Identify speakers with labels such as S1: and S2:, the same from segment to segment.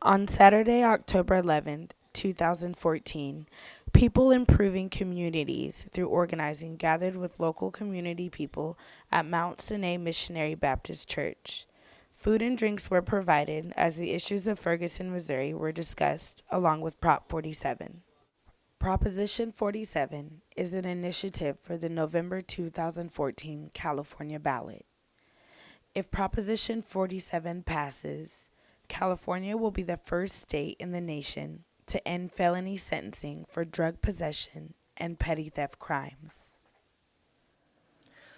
S1: On Saturday, October 11th, 2014, people improving communities through organizing gathered with local community people at Mount Sinai Missionary Baptist Church. Food and drinks were provided as the issues of Ferguson, Missouri were discussed, along with Prop 47. Proposition 47 is an initiative for the November 2014 California ballot. If Proposition 47 passes, California will be the first state in the nation to end felony sentencing for drug possession and petty theft crimes.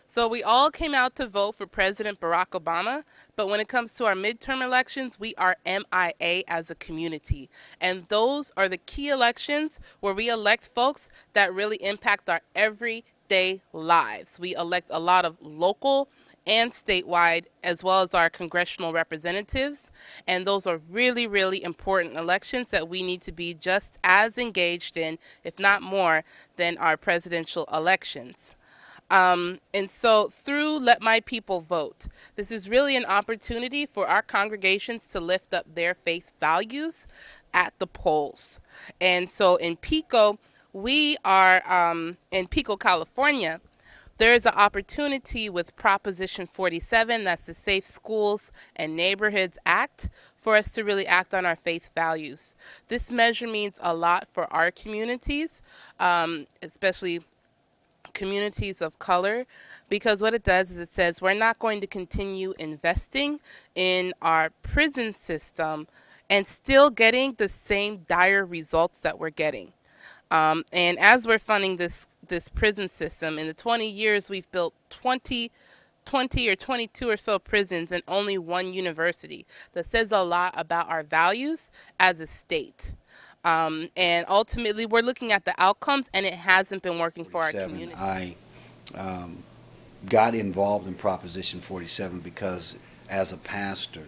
S2: So we all came out to vote for President Barack Obama, but when it comes to our midterm elections, we are MIA as a community. And those are the key elections where we elect folks that really impact our everyday lives. We elect a lot of local and statewide, as well as our congressional representatives. And those are really, really important elections that we need to be just as engaged in, if not more, than our presidential elections. And so through Let My People Vote, this is really an opportunity for our congregations to lift up their faith values at the polls. And so in Pico, we are in Pico, California. There is an opportunity with Proposition 47, that's the Safe Schools and Neighborhoods Act, for us to really act on our faith values. This measure means a lot for our communities, especially communities of color, because what it does is it says we're not going to continue investing in our prison system and still getting the same dire results that we're getting. And as we're funding this prison system, in the 20 years we've built 20 or 22 or so prisons and only one university. That says a lot about our values as a state. And ultimately, we're looking at the outcomes, and it hasn't been working for our
S3: 47.
S2: community.
S3: I got involved in Proposition 47 because, as a pastor,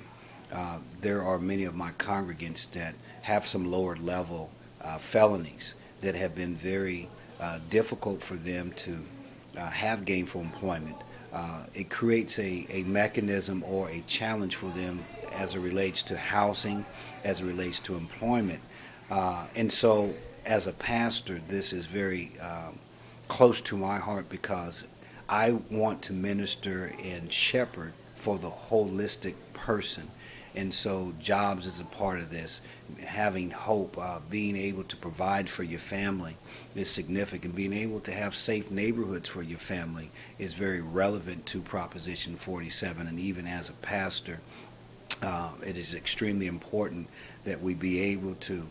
S3: there are many of my congregants that have some lower level felonies that have been very difficult for them to have gainful employment. It creates a mechanism or a challenge for them as it relates to housing, as it relates to employment. And so, as a pastor, this is very close to my heart because I want to minister and shepherd for the holistic person. And so, jobs is a part of this. Having hope, being able to provide for your family is significant. Being able to have safe neighborhoods for your family is very relevant to Proposition 47. And even as a pastor, it is extremely important that we be able to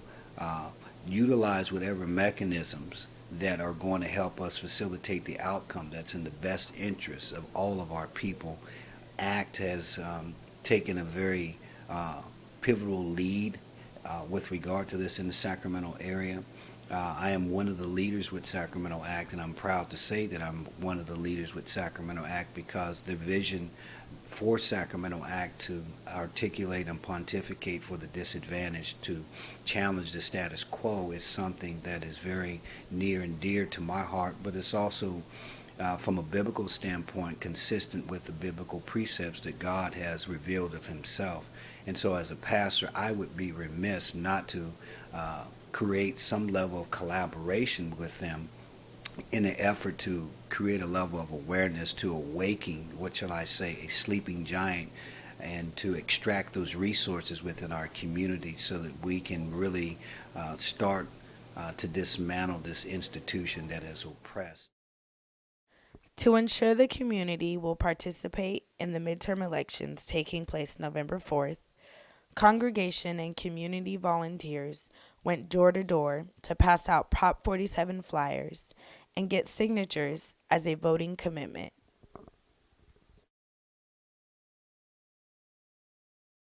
S3: utilize whatever mechanisms that are going to help us facilitate the outcome that's in the best interest of all of our people. ACT has taken a very pivotal lead with regard to this in the Sacramento area. I am one of the leaders with Sacramento ACT, and I'm proud to say that I'm one of the leaders with Sacramento ACT because the vision for Sacramento ACT to articulate and pontificate for the disadvantaged, to challenge the status quo, is something that is very near and dear to my heart, but it's also, from a biblical standpoint, consistent with the biblical precepts that God has revealed of himself. And so as a pastor, I would be remiss not to create some level of collaboration with them in an effort to create a level of awareness, to awaken, what shall I say, a sleeping giant, and to extract those resources within our community so that we can really start to dismantle this institution that has oppressed.
S1: To ensure the community will participate in the midterm elections taking place November 4th, congregation and community volunteers went door to door to pass out Prop 47 flyers and get signatures as a voting commitment.